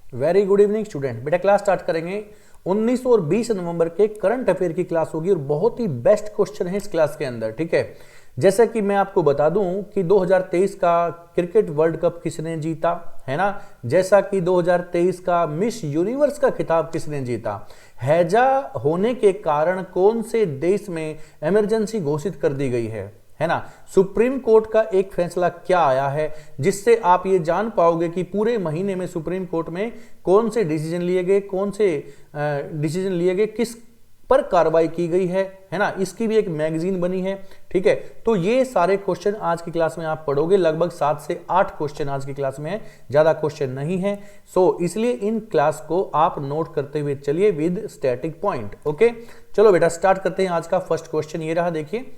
Very good evening student. बेटा class start करेंगे। 19 और 20 नवंबर के करंट अफेयर की क्लास होगी और बहुत ही बेस्ट क्वेश्चन है इस क्लास के अंदर। ठीक है, जैसे कि मैं आपको बता दूं कि 2023 का क्रिकेट वर्ल्ड कप किसने जीता, है ना। जैसा कि 2023 का मिस यूनिवर्स का खिताब किसने जीता, हैजा होने के कारण कौन से देश में इमरजेंसी घोषित कर दी गई है ना। सुप्रीम कोर्ट का एक फैसला क्या आया है जिससे आप ये जान पाओगे कि पूरे महीने में सुप्रीम कोर्ट में कौन से डिसीजन लिए गए, कौन से डिसीजन लिए गए, किस पर कार्रवाई की गई है ना। इसकी भी एक मैगजीन बनी है। ठीक है, तो ये सारे क्वेश्चन आज की क्लास में आप पढ़ोगे। लगभग 7 से 8 क्वेश्चन आज की क्लास में है, ज्यादा क्वेश्चन नहीं है। सो इसलिए इन क्लास को आप नोट करते हुए चलिए विद स्टैटिक पॉइंट। ओके, चलो बेटा स्टार्ट करते हैं। आज का फर्स्ट क्वेश्चन ये रहा, देखिए।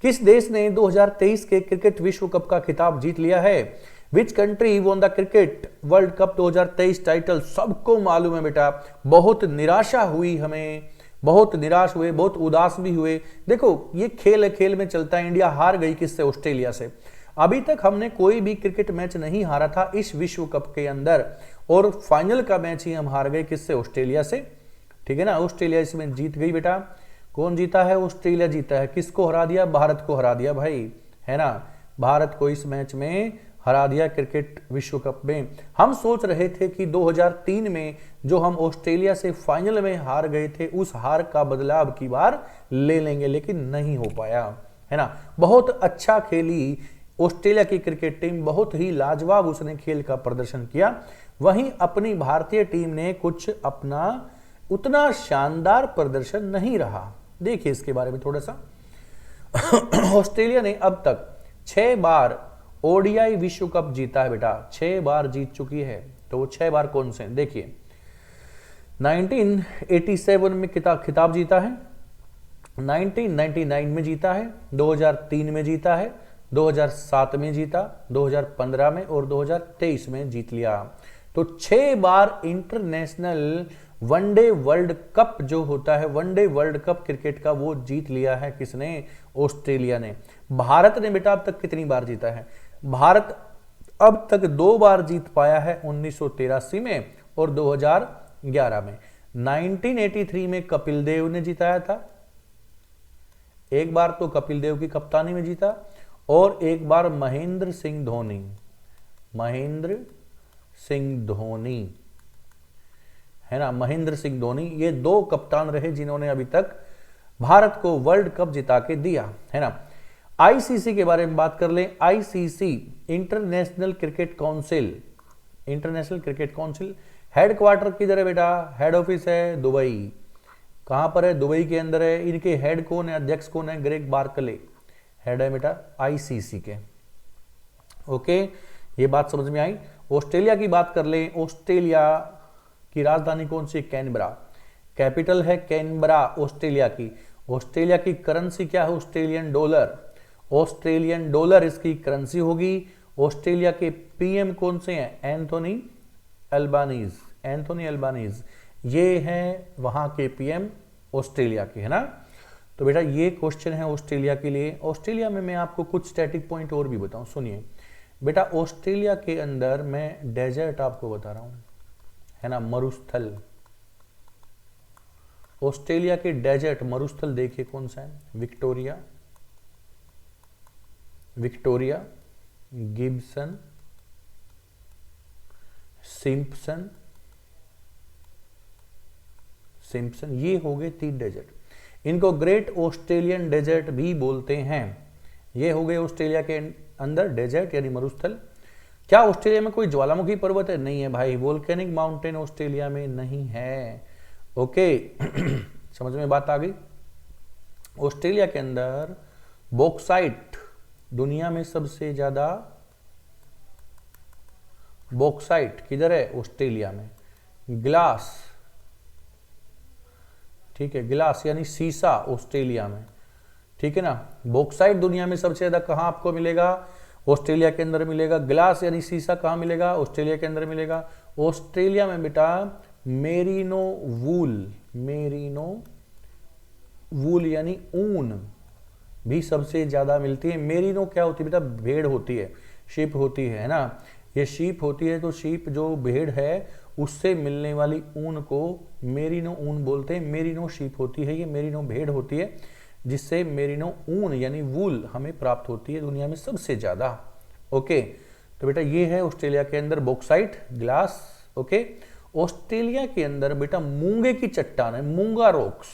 किस देश ने 2023 के क्रिकेट विश्व कप का खिताब जीत लिया है? Which country won the cricket world cup 2023 title? सबको मालूम है बेटा। बहुत निराशा हुई हमें, बहुत निराश हुए, बहुत उदास भी हुए। देखो ये खेल है, खेल में चलता है। इंडिया हार गई किससे? ऑस्ट्रेलिया से। अभी तक हमने कोई भी क्रिकेट मैच नहीं हारा था इस विश्व कप के अंदर, और फाइनल का मैच ही हम हार गए किससे? ऑस्ट्रेलिया से। ठीक है ना, ऑस्ट्रेलिया इसमें जीत गई बेटा। कौन जीता है? ऑस्ट्रेलिया जीता है। किसको हरा दिया? भारत को हरा दिया भाई, है ना। भारत को इस मैच में हरा दिया क्रिकेट विश्व कप में। हम सोच रहे थे कि 2003 में जो हम ऑस्ट्रेलिया से फाइनल में हार गए थे उस हार का बदला अब की बार ले लेंगे, लेकिन नहीं हो पाया, है ना। बहुत अच्छा खेली ऑस्ट्रेलिया की क्रिकेट टीम, बहुत ही लाजवाब उसने खेल का प्रदर्शन किया। वहीं अपनी भारतीय टीम ने कुछ अपना उतना शानदार प्रदर्शन नहीं रहा। देखिए इसके बारे में थोड़ा सा। ऑस्ट्रेलिया ने अब तक 6 बार ओडीआई विश्व कप जीता है बेटा, 6 बार जीत चुकी है। तो वो 6 बार कौन से? देखिए 1987 में खिताब जीता है, 1999 में जीता है, 2003 में जीता है, 2007 में जीता, 2015 में और 2023 में जीत लिया। तो 6 बार इंटरनेशनल वनडे वर्ल्ड कप जो होता है, वनडे वर्ल्ड कप क्रिकेट का, वो जीत लिया है किसने? ऑस्ट्रेलिया ने। भारत ने बेटा अब तक कितनी बार जीता है? भारत अब तक 2 बार जीत पाया है, 1983 में और 2011 में। 1983 में कपिल देव ने जिताया था, एक बार तो कपिल देव की कप्तानी में जीता, और एक बार महेंद्र सिंह धोनी, महेंद्र सिंह धोनी, है ना, महेंद्र सिंह धोनी। ये 2 कप्तान रहे जिन्होंने अभी तक भारत को वर्ल्ड कप जिता के दिया, है ना। आईसीसी के बारे में बात कर लें। ICC international cricket council, international cricket council headquarter किधर है बेटा? हेड ऑफिस है दुबई। कहां पर है? दुबई के अंदर है। इनके हेड कौन है? अध्यक्ष कौन है? ग्रेग बार्कले हेड है बेटा आईसीसी के। ओके, ये बात समझ में आई। ऑस्ट्रेलिया की बात कर लें। ऑस्ट्रेलिया की राजधानी कौन सी? कैनबरा। कैपिटल है कैनबरा ऑस्ट्रेलिया की। ऑस्ट्रेलिया की करेंसी क्या है? Australian dollar. ऑस्ट्रेलियन डॉलर इसकी करेंसी होगी। ऑस्ट्रेलिया के पीएम कौन से हैं? एंथोनी अल्बानीज, एंथोनी अल्बानीज, ये हैं वहां के पीएम ऑस्ट्रेलिया के, है ना। तो बेटा ये क्वेश्चन है ऑस्ट्रेलिया के लिए। ऑस्ट्रेलिया में मैं आपको कुछ स्टैटिक पॉइंट और भी बताऊं, सुनिए बेटा। ऑस्ट्रेलिया के अंदर मैं डेजर्ट आपको बता रहा हूं, है ना, मरुस्थल। ऑस्ट्रेलिया के डेजर्ट मरुस्थल देखिए कौन सा है? Victoria, Victoria, Gibson, Simpson, Simpson, ये हो गए 3 डेजर्ट। इनको ग्रेट ऑस्ट्रेलियन डेजर्ट भी बोलते हैं। ये हो गए ऑस्ट्रेलिया के अंदर डेजर्ट यानी मरुस्थल। क्या ऑस्ट्रेलिया में कोई ज्वालामुखी पर्वत है? नहीं है भाई। वोल्केनिक माउंटेन ऑस्ट्रेलिया में नहीं है। ओके समझ में बात आ गई। ऑस्ट्रेलिया के अंदर बॉक्साइट, दुनिया में सबसे ज्यादा बॉक्साइट किधर है? ऑस्ट्रेलिया में। ग्लास, ठीक है, ग्लास यानी सीसा ऑस्ट्रेलिया में, ठीक है ना। बॉक्साइट दुनिया में सबसे ज्यादा कहां आपको मिलेगा? ऑस्ट्रेलिया के अंदर मिलेगा। ग्लास यानी शीशा कहां मिलेगा? ऑस्ट्रेलिया के अंदर मिलेगा। ऑस्ट्रेलिया में बेटा मेरिनो वूल, मेरिनो वूल यानी ऊन भी सबसे ज्यादा मिलती है। मेरिनो क्या होती है बेटा? भेड़ होती है, शिप होती है ना। ये शीप होती है, तो शीप जो भेड़ है उससे मिलने वाली ऊन को मेरिनो ऊन बोलते हैं। मेरिनो शीप होती है, ये मेरिनो भेड़ होती है जिससे मेरिनो ऊन यानी वूल हमें प्राप्त होती है दुनिया में सबसे ज्यादा। ओके, तो बेटा ये है ऑस्ट्रेलिया के अंदर बॉक्साइट ग्लास। ओके, ऑस्ट्रेलिया के अंदर बेटा मूंगे की चट्टान है, मूंगा रॉक्स।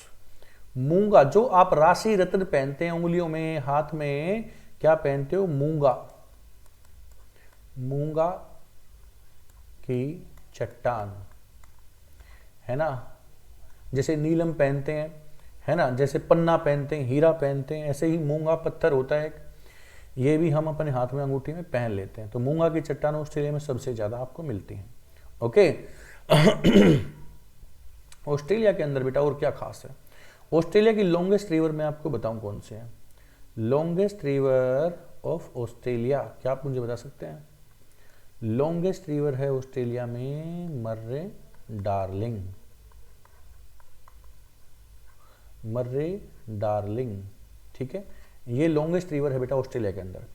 मूंगा जो आप राशि रत्न पहनते हैं उंगलियों में, हाथ में, क्या पहनते हो? मूंगा, मूंगा की चट्टान है ना। जैसे नीलम पहनते हैं, है ना, जैसे पन्ना पहनते हैं, हीरा पहनते हैं, ऐसे ही मूंगा पत्थर होता है, ये भी हम अपने हाथ में अंगूठी में पहन लेते हैं। तो मूंगा की चट्टान ऑस्ट्रेलिया में सबसे ज्यादा आपको मिलती है। ओके, ऑस्ट्रेलिया के अंदर बेटा और क्या खास है? ऑस्ट्रेलिया की लॉन्गेस्ट रिवर मैं आपको बताऊं कौन सी है? लॉन्गेस्ट रिवर ऑफ ऑस्ट्रेलिया, क्या आप मुझे बता सकते हैं? लॉन्गेस्ट रिवर है ऑस्ट्रेलिया में मर्रे डार्लिंग। मर्रे डार्लिंग, ठीक है, ये लॉन्गेस्ट रिवर है बेटा ऑस्ट्रेलिया के अंदर।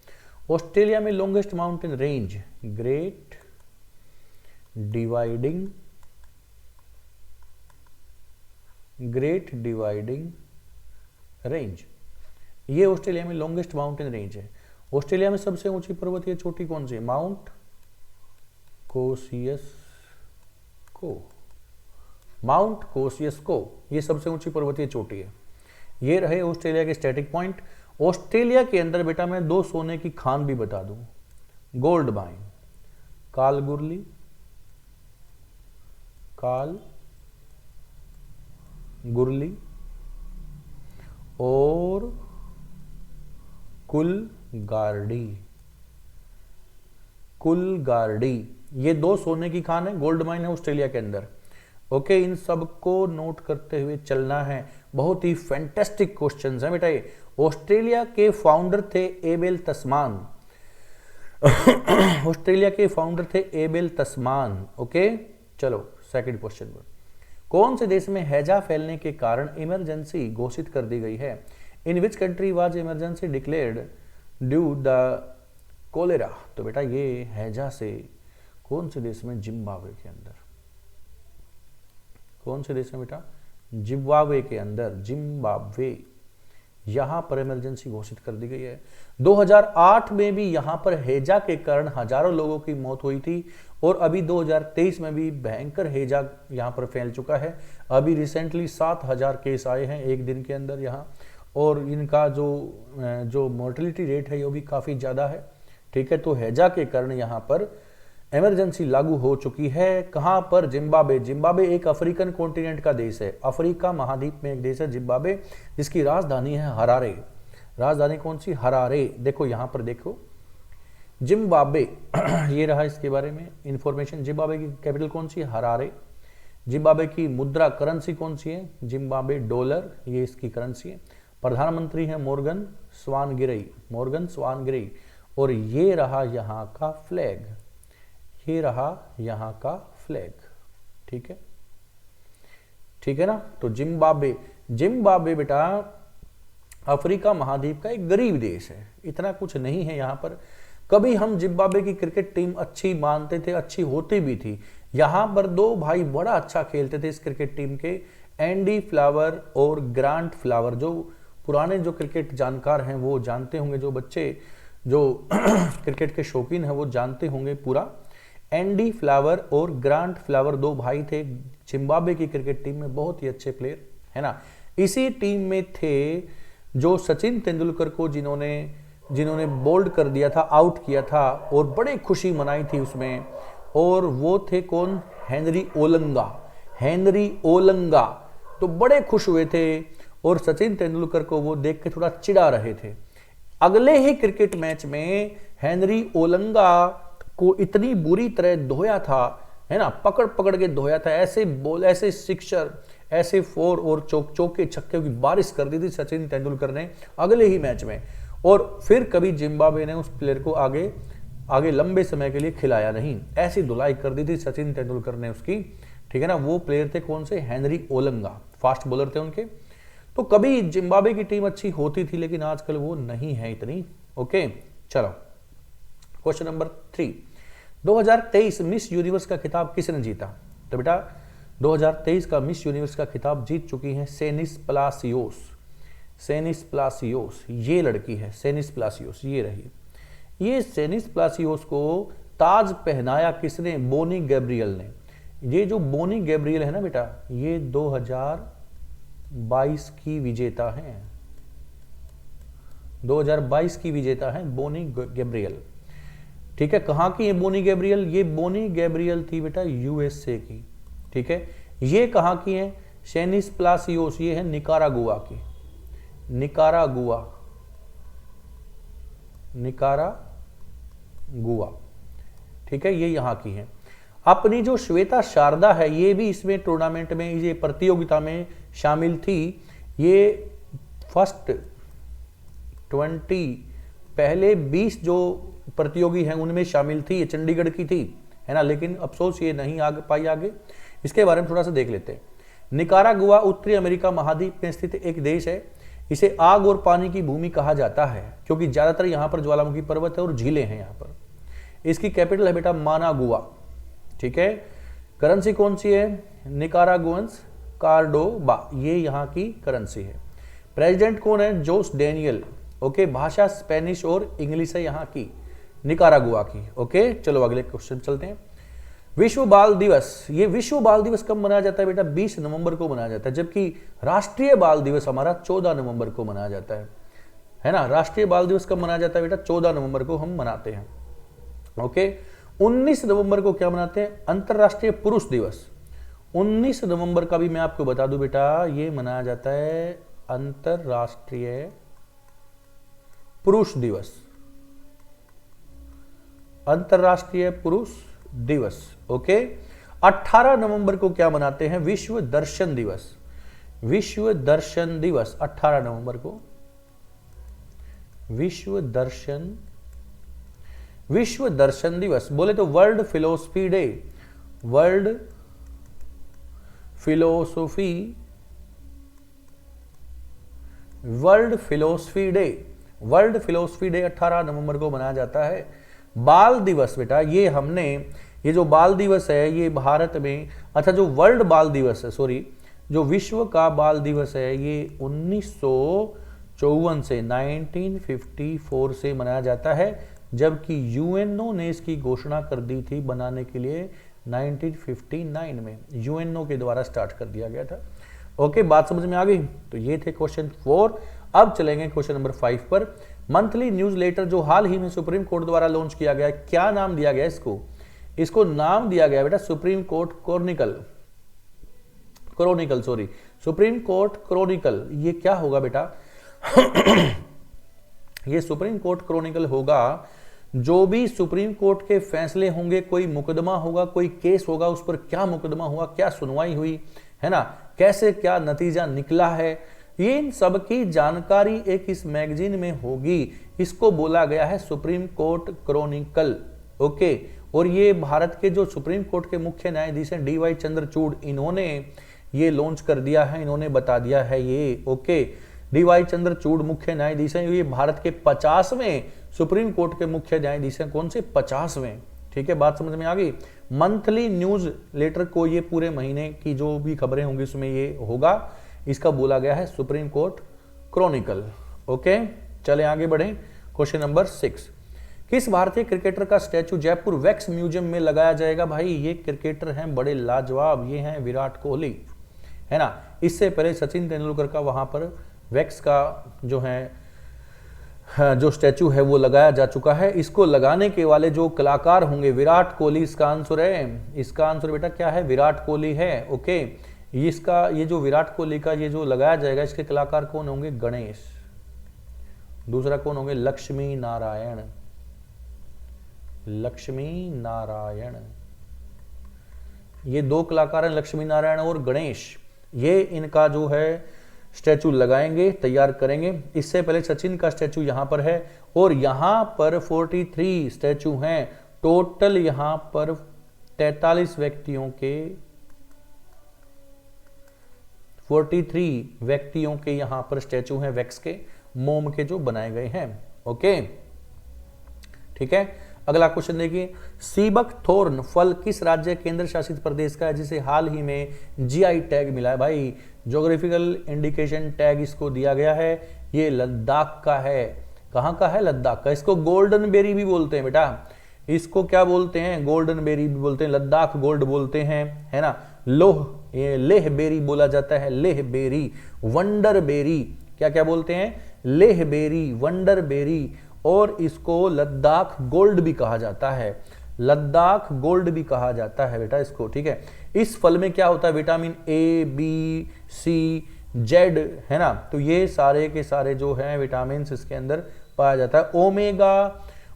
ऑस्ट्रेलिया में longest mountain range great dividing range, ये ऑस्ट्रेलिया में लॉन्गेस्ट माउंटेन रेंज है। ऑस्ट्रेलिया में सबसे ऊंची पर्वतीय चोटी कौन सी है? माउंट कोसियस्को, माउंट कोसियस्को, ये सबसे ऊंची पर्वतीय चोटी है। ये रहे ऑस्ट्रेलिया के स्टैटिक पॉइंट। ऑस्ट्रेलिया के अंदर बेटा मैं 2 सोने की खान भी बता दूं, गोल्ड माइन, कालगुरली, कालगुरली और कुलगार्डी, ये 2 सोने की खान है, गोल्ड माइन है ऑस्ट्रेलिया के अंदर। ओके, इन सब को नोट करते हुए चलना है। बहुत ही फैंटास्टिक क्वेश्चंस हैं बेटा ये। ऑस्ट्रेलिया के फाउंडर थे एबेल तस्मान। ऑस्ट्रेलिया के फाउंडर थे एबेल तस्मान। ओके, चलो सेकंड क्वेश्चन पर। कौन से देश में हैजा फैलने के कारण इमरजेंसी घोषित कर दी गई है? In which country was emergency declared due the cholera? तो बेटा ये हैजा से कौन से देश में? जिम्बाब्वे के अंदर। कौन से देश में बेटा? जिम्बाब्वे के अंदर, जिम्बाब्वे, यहां पर इमरजेंसी घोषित कर दी गई है। 2008 में भी यहां पर हैजा के कारण हजारों लोगों की मौत हुई थी और अभी 2023 में भी भयंकर हैजा यहां पर फैल चुका है। अभी रिसेंटली 7000 केस आए हैं एक दिन के अंदर यहां, और इनका जो मोर्टेलिटी रेट है वो भी काफी ज्यादा है। ठीक है, तो हैजा के कारण यहां पर इमरजेंसी लागू हो चुकी है। कहां पर? जिम्बाब्वे। जिम्बाब्वे एक अफ्रीकन कॉन्टिनेंट का देश है, अफ्रीका महाद्वीप में एक देश है जिम्बाब्वे, जिसकी राजधानी है हरारे। राजधानी कौन सी? हरारे। देखो यहां पर देखो जिम्बाब्वे, ये रहा इसके बारे में इंफॉर्मेशन। जिम्बाब्वे की कैपिटल कौन सी है? हरारे। जिम्बाब्वे की मुद्रा करेंसी कौन सी है? जिम्बाब्वे डॉलर, ये इसकी करेंसी है। प्रधानमंत्री है मोर्गन स्वानगिरी, मोर्गन स्वानगिरी। और ये रहा यहां का फ्लैग, ये रहा यहां का फ्लैग। ठीक है, ठीक है ना। तो जिम्बाब्वे बेटा अफ्रीका महाद्वीप का एक गरीब देश है, इतना कुछ नहीं है यहां पर। कभी हम जिम्बाब्वे की क्रिकेट टीम अच्छी मानते थे, अच्छी होती भी थी। यहां पर 2 भाई बड़ा अच्छा खेलते थे इस क्रिकेट टीम के, एंडी फ्लावर और ग्रांट फ्लावर। जो पुराने जो क्रिकेट जानकार हैं वो जानते होंगे, जो बच्चे जो क्रिकेट के शौकीन हैं वो जानते होंगे पूरा। एंडी फ्लावर और ग्रांट फ्लावर 2 भाई थे, जिम्बाब्वे की क्रिकेट टीम में बहुत ही अच्छे प्लेयर, है ना। इसी टीम में थे जो सचिन तेंदुलकर को जिन्होंने बोल्ड कर दिया था, आउट किया था, और बड़ी खुशी मनाई थी उसमें। और वो थे कौन? Henry Olonga. हेनरी ओलंगा तो बड़े खुश हुए थे और सचिन तेंदुलकर को वो देख के थोड़ा चिढ़ा रहे थे। अगले ही क्रिकेट मैच में हेनरी ओलंगा को इतनी बुरी तरह धोया था, है ना, पकड़ पकड़ के धोया था। ऐसे बॉल, ऐसे सिक्सर, ऐसे 4 और चौके छक्के की बारिश कर दी थी सचिन तेंदुलकर ने अगले ही मैच में। और फिर कभी जिम्बाब्वे ने उस प्लेयर को आगे लंबे समय के लिए खिलाया नहीं, ऐसी धुलाई कर दी थी सचिन तेंदुलकर ने उसकी। ठीक है ना, वो प्लेयर थे कौन से? हेनरी ओलंगा, फास्ट बॉलर थे उनके। तो कभी जिम्बाब्वे की टीम अच्छी होती थी, लेकिन आजकल वो नहीं है इतनी। ओके, चलो क्वेश्चन नंबर 3। 2023 मिस यूनिवर्स का खिताब किसने जीता? तो बेटा 2023 का मिस यूनिवर्स का खिताब जीत चुकी हैं सेनिस प्लासियोस। सेनिस प्लासियोस ये लड़की है, सेनिस प्लासियोस ये रही। ये सेनिस प्लासियोस को ताज पहनाया किसने? बोनी गैब्रियल ने। ये जो बोनी गैब्रियल है ना बेटा, ये 2022 की विजेता हैं, 2022 की विजेता है बोनी गैब्रियल। ठीक है, कहां की है बोनी गैब्रियल? ये बोनी गैब्रियल थी बेटा यूएसए की। ठीक है, ये कहां की है? सेनिस प्लासियोस ये है निकारागुआ की, निकारागुआ, निकारागुआ। ठीक है, ये यहां की है। अपनी जो श्वेता शारदा है ये भी इसमें टूर्नामेंट में, ये प्रतियोगिता में शामिल थी। ये फर्स्ट 20 पहले 20 जो प्रतियोगी हैं उनमें शामिल थी, ये चंडीगढ़ की थी, है ना, लेकिन अफसोस ये नहीं आ पाई आगे। इसके बारे में थोड़ा सा देख लेते हैं। निकारागुआ उत्तरी अमेरिका महाद्वीप में स्थित एक देश है। इसे आग और पानी की भूमि कहा जाता है क्योंकि ज्यादातर यहाँ पर ज्वालामुखी पर्वत है और झीलें हैं यहाँ पर। इसकी कैपिटल है बेटा मानागुआ। ठीक है, करेंसी कौन सी है? निकारागुअन्स कार्डोबा, ये यहाँ की करेंसी है। प्रेसिडेंट कौन है? जोस डेनियल। ओके, भाषा स्पेनिश और इंग्लिश है यहाँ की, निकारागुआ की। ओके, चलो अगले क्वेश्चन चलते हैं। विश्व बाल दिवस, ये विश्व बाल दिवस कब मनाया जाता है बेटा? 20 नवंबर को मनाया जाता है, जबकि राष्ट्रीय बाल दिवस हमारा 14 नवंबर को मनाया जाता है ना। राष्ट्रीय बाल दिवस कब मनाया जाता है बेटा? 14 नवंबर को हम मनाते हैं। ओके, 19 नवंबर को क्या मनाते हैं? अंतरराष्ट्रीय पुरुष दिवस। 19 नवंबर का भी मैं आपको बता दूं बेटा, ये मनाया जाता है अंतरराष्ट्रीय पुरुष दिवस, अंतरराष्ट्रीय पुरुष दिवस। ओके, 18 नवंबर को क्या मनाते हैं? विश्व दर्शन दिवस। विश्व दर्शन दिवस 18 नवंबर को, विश्व दर्शन दिवस। बोले तो world philosophy day, world philosophy day, world philosophy day 18 नवंबर को मनाया जाता है। बाल दिवस बेटा, ये हमने, ये जो बाल दिवस है ये भारत में, अच्छा जो वर्ल्ड बाल दिवस है, सॉरी, जो विश्व का बाल दिवस है ये 1954 से 1954 से मनाया जाता है, जबकि यूएनओ ने इसकी घोषणा कर दी थी बनाने के लिए 1959 में, यूएनओ के द्वारा स्टार्ट कर दिया गया था। ओके, बात समझ में आ गई? तो ये थे क्वेश्चन 4। अब चलेंगे क्वेश्चन नंबर 5 पर। मंथली न्यूज़लेटर जो हाल ही में सुप्रीम कोर्ट द्वारा लॉन्च किया गया, क्या नाम दिया गया इसको? इसको नाम दिया गया बेटा supreme court Chronicle, sorry, supreme court Chronicle. ये क्या होगा बेटा? ये सुप्रीम कोर्ट क्रॉनिकल होगा, जो भी सुप्रीम कोर्ट के फैसले होंगे, कोई मुकदमा होगा, कोई केस होगा, उस पर क्या मुकदमा हुआ, क्या सुनवाई हुई, है ना, कैसे क्या नतीजा निकला है, ये इन सब की जानकारी एक इस मैगजीन में होगी। इसको बोला गया है सुप्रीम कोर्ट क्रॉनिकल। ओके, और ये भारत के जो सुप्रीम कोर्ट के मुख्य न्यायाधीश हैं DY चंद्रचूड़, इन्होंने ये लॉन्च कर दिया है, इन्होंने बता दिया है ये। ओके, DY चंद्रचूड़ मुख्य न्यायाधीश हैं, ये भारत के 50वें सुप्रीम कोर्ट के मुख्य न्यायाधीश हैं। कौन से? 50वें। ठीक है, बात समझ में आ गई? मंथली न्यूज लेटर को ये पूरे महीने की जो भी खबरें होंगी उसमें ये होगा, इसका बोला गया है सुप्रीम कोर्ट क्रॉनिकल। ओके, चले आगे बढ़े। Question number 6। किस भारतीय क्रिकेटर का स्टैचू जयपुर वैक्स म्यूजियम में लगाया जाएगा? भाई ये क्रिकेटर हैं बड़े लाजवाब, ये हैं विराट कोहली, है ना। इससे पहले सचिन तेंदुलकर का वहां पर वैक्स का जो है जो स्टैचू है वो लगाया जा चुका है। इसको लगाने के वाले जो कलाकार होंगे विराट कोहली, इसका आंसर है, इसका आंसर बेटा क्या है? विराट कोहली है। ओके, इसका ये जो विराट कोहली का ये जो लगाया जाएगा, इसके कलाकार कौन होंगे? गणेश। दूसरा कौन होंगे? लक्ष्मी नारायण, लक्ष्मी नारायण। ये दो कलाकार हैं, लक्ष्मी नारायण और गणेश। ये इनका जो है स्टैचू लगाएंगे, तैयार करेंगे। इससे पहले सचिन का स्टैचू यहां पर है और यहां पर 43 स्टैचू हैं टोटल। यहां पर 43 व्यक्तियों के 43 व्यक्तियों के यहां पर स्टैचू हैं वैक्स के, मोम के जो बनाए गए हैं। ओके, ठीक है। अगला क्वेश्चन देखिए, सीबक थोर्न फल किस राज्य केंद्र शासित प्रदेश का है जिसे हाल ही में जीआई टैग मिला है? भाई ज्योग्राफिकल इंडिकेशन टैग इसको दिया गया है, ये लद्दाख का है। कहां का है? लद्दाख का। इसको गोल्डन बेरी भी बोलते हैं बेटा, इसको क्या बोलते हैं? गोल्डन बेरी भी बोलते हैं, लद्दाख गोल्ड बोलते हैं, है ना। लेह बेरी बोला जाता है, लेह बेरी, वंडर बेरी, क्या क्या बोलते हैं? लेह बेरी, वंडर बेरी, और इसको लद्दाख गोल्ड भी कहा जाता है, लद्दाख गोल्ड भी कहा जाता है बेटा इसको, ठीक है। इस फल में क्या होता है? Vitamin A, B, C, Z, है ना, तो ये सारे के सारे जो हैं विटामिन इसके अंदर पाया जाता है।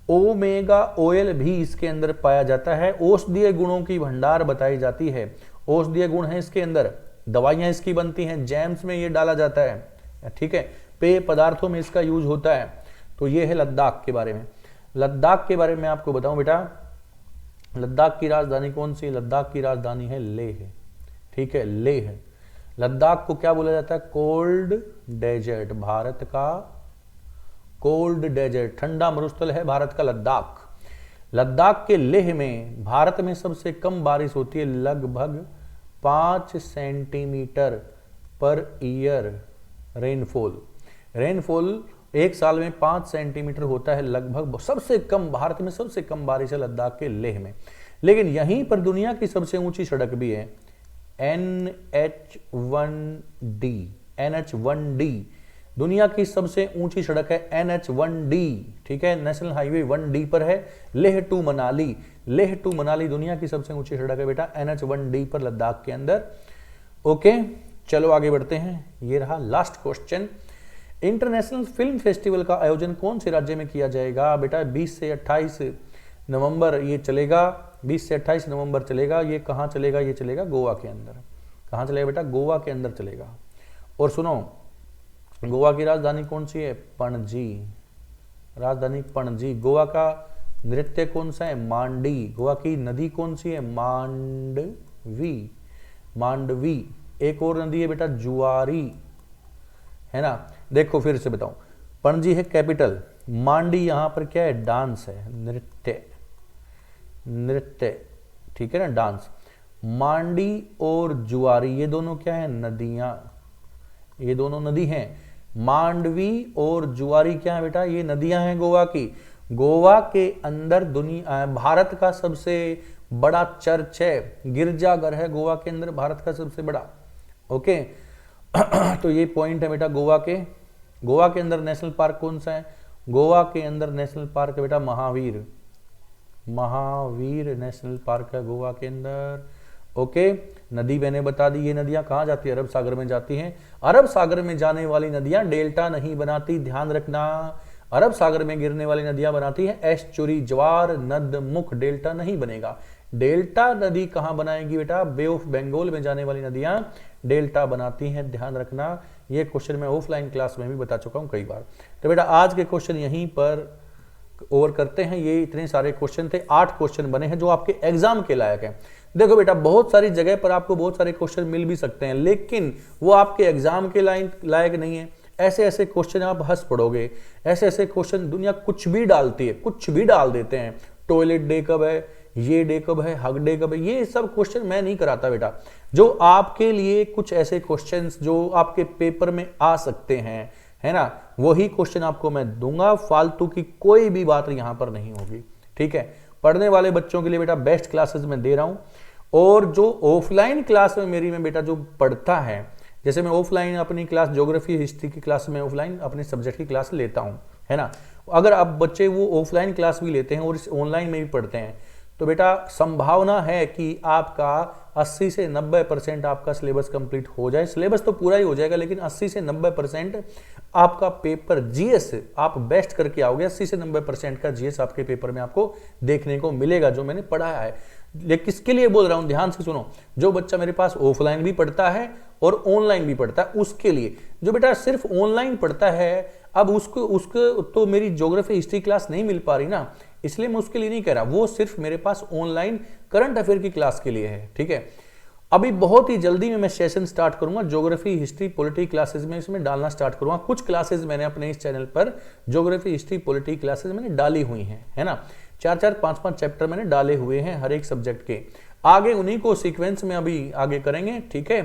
ओमेगा ऑयल भी इसके अंदर पाया जाता है। औषधीय गुणों की भंडार बताई जाती है, औषधीय गुण है इसके अंदर, दवाइयां इसकी बनती हैं, जैम्स में ये डाला जाता है, ठीक है, पेय पदार्थों में इसका यूज होता है। तो ये है लद्दाख के बारे में। लद्दाख के बारे में आपको बताऊं बेटा, लद्दाख की राजधानी कौन सी? लद्दाख की राजधानी है लेह, ठीक है, लेह। लद्दाख को क्या बोला जाता है? कोल्ड डेजर्ट, भारत का कोल्ड डेजर्ट, ठंडा मरुस्थल है भारत का लद्दाख। लद्दाख के लेह में भारत में सबसे कम बारिश होती है, लगभग 5 सेंटीमीटर पर ईयर रेनफॉल एक साल में 5 सेंटीमीटर होता है लगभग। सबसे कम, भारत में सबसे कम बारिश है लद्दाख के लेह में। लेकिन यहीं पर दुनिया की सबसे ऊंची सड़क भी है, NH1D, दुनिया की सबसे ऊंची सड़क है NH1D, ठीक है, नेशनल हाईवे 1D पर है, लेह टू मनाली दुनिया की सबसे ऊंची सड़क है बेटा NH1D पर लद्दाख के अंदर। ओके, चलो आगे बढ़ते हैं। ये रहा last question. International film festival का आयोजन कौन से राज्य में किया जाएगा? बेटा 20 से 28 नवंबर ये चलेगा, 20 से 28 नवंबर चलेगा। ये कहाँ चलेगा? ये चलेगा गोवा के अंदर। कहाँ चलेगा बेटा? गोवा के अंदर चलेगा। और सुनो, गोवा की राजधानी कौन सी है? पणजी, राजधानी पणजी। गोवा का नृत्य कौन सा है? मांडी। गोवा की नदी कौन सी है? मांडवी। एक और नदी है बेटा जुआरी, है ना। देखो फिर से बताऊं, पणजी है कैपिटल, मांडी यहां पर क्या है? डांस है, नृत्य, ठीक है ना, डांस। मांडी और जुआरी ये दोनों क्या है? नदियां, ये दोनों नदी हैं। मांडवी और जुआरी क्या है बेटा? ये नदियां हैं गोवा की। गोवा के अंदर भारत का सबसे बड़ा चर्च है, गिरजाघर है गोवा के अंदर, भारत का सबसे बड़ा। ओके तो ये पॉइंट है बेटा गोवा के। गोवा के अंदर नेशनल पार्क कौन सा है? गोवा के अंदर नेशनल पार्क है बेटा महावीर नेशनल पार्क है गोवा के अंदर। ओके, नदी मैंने बता दी, ये नदियां कहाँ जाती है? अरब सागर में जाती हैं। अरब सागर में जाने वाली नदियां डेल्टा नहीं बनाती, ध्यान रखना। अरब सागर में गिरने वाली नदियां बनाती है एस्चुरी, ज्वार, नद, मुख, डेल्टा नहीं बनेगा। डेल्टा नदी कहां बनाएगी बेटा? बे ऑफ बंगाल में जाने वाली नदियां डेल्टा बनाती हैं, ध्यान रखना। ये क्वेश्चन मैं ऑफलाइन क्लास में भी बता चुका हूं कई बार। तो बेटा आज के क्वेश्चन यहीं पर ओवर करते हैं। ये इतने सारे क्वेश्चन थे, 8 क्वेश्चन बने हैं जो आपके एग्जाम के लायक हैं। देखो बेटा, बहुत सारी जगह पर आपको बहुत सारे क्वेश्चन मिल भी सकते हैं, लेकिन वो आपके एग्जाम के लायक नहीं है। ऐसे ऐसे क्वेश्चन आप हंस पड़ोगे, ऐसे ऐसे क्वेश्चन दुनिया कुछ भी डालती है, कुछ भी डाल देते हैं। टॉयलेट डे कब है, ये डे कब है, हग डे कब है, ये सब क्वेश्चन मैं नहीं कराता बेटा। जो आपके लिए कुछ ऐसे क्वेश्चंस जो आपके पेपर में आ सकते हैं, है ना, वही क्वेश्चन आपको मैं दूंगा। फालतू की कोई भी बात यहां पर नहीं होगी, ठीक है। पढ़ने वाले बच्चों के लिए बेटा बेस्ट क्लासेस मैं दे रहा हूं। और जो ऑफलाइन क्लास में मेरी में बेटा जो पढ़ता है, जैसे मैं ऑफलाइन अपनी क्लास ज्योग्राफी हिस्ट्री की क्लास में ऑफलाइन अपने सब्जेक्ट की क्लास लेता हूं, है ना। अगर अब बच्चे वो ऑफलाइन क्लास भी लेते हैं और इस ऑनलाइन में भी पढ़ते हैं, तो बेटा संभावना है कि आपका 80 से 90% आपका सिलेबस कंप्लीट हो जाए। सिलेबस तो पूरा ही हो जाएगा, लेकिन 80 से 90% आपका पेपर जीएस आप बेस्ट करके आओगे। 80 से 90% का जीएस आपके पेपर में आपको देखने को मिलेगा, जो मैंने पढ़ाया है। लेकिन किसके लिए बोल रहा हूं, ध्यान से सुनो। जो बच्चा मेरे पास ऑफलाइन भी पढ़ता है और ऑनलाइन भी पढ़ता है, उसके लिए। जो बेटा सिर्फ ऑनलाइन पढ़ता है, अब उसको तो मेरी ज्योग्राफी हिस्ट्री क्लास नहीं मिल पा रही ना, इसलिए मैं उसके लिए नहीं कह रहा। वो सिर्फ मेरे पास ऑनलाइन करंट अफेयर की क्लास के लिए है, ठीक है। अभी बहुत ही जल्दी में मैं सेशन स्टार्ट करूंगा ज्योग्राफी हिस्ट्री पॉलिटी क्लासेस में, इसमें डालना स्टार्ट करूंगा। कुछ क्लासेस मैंने अपने इस चैनल पर ज्योग्राफी हिस्ट्री पॉलिटी क्लासेस मैंने डाली हुई हैं, है ना। 4-4, 5-5 चैप्टर मैंने डाले हुए हैं हर एक सब्जेक्ट के। आगे उन्हीं को सीक्वेंस में अभी आगे करेंगे, ठीक है।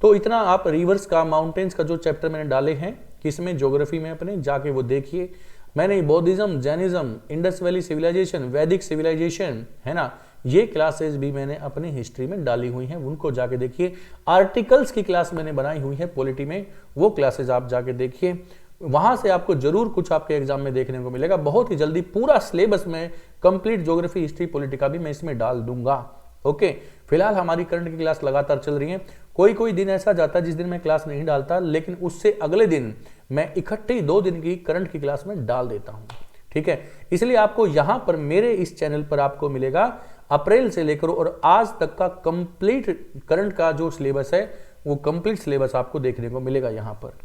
तो इतना आप रिवर्स का, माउंटेन्स का जो चैप्टर मैंने डाले हैं किसमें, ज्योग्राफी में अपने, जाके वो देखिए। मैंने Buddhism, Jainism, Indus valley civilisation, Vedic civilisation, है ना, ये क्लासेस भी मैंने अपनी हिस्ट्री में डाली हुई हैं, उनको जाके देखिए। आर्टिकल्स की क्लास मैंने बनाई हुई है पॉलिटी में, वो क्लासेस आप जाके देखिए, वहां से आपको जरूर कुछ आपके एग्जाम में देखने को मिलेगा। बहुत ही जल्दी पूरा सिलेबस में कंप्लीट ज्योग्राफी, हिस्ट्री, पॉलिटी का भी मैं इसमें डाल दूंगा। ओके, फिलहाल हमारी करंट की क्लास लगातार चल रही है। कोई कोई दिन ऐसा जाता है जिस दिन मैं क्लास नहीं डालता, लेकिन उससे अगले दिन मैं इकट्ठी 2 दिन की करंट की क्लास में डाल देता हूं, ठीक है। इसलिए आपको यहां पर मेरे इस चैनल पर आपको मिलेगा अप्रैल से लेकर और आज तक का कंप्लीट करंट का जो सिलेबस है, वो कंप्लीट सिलेबस आपको देखने को मिलेगा यहां पर,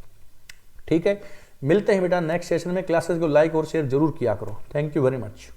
ठीक है। मिलते हैं बेटा नेक्स्ट सेशन में। क्लासेस को लाइक और शेयर जरूर किया करो। Thank you very much.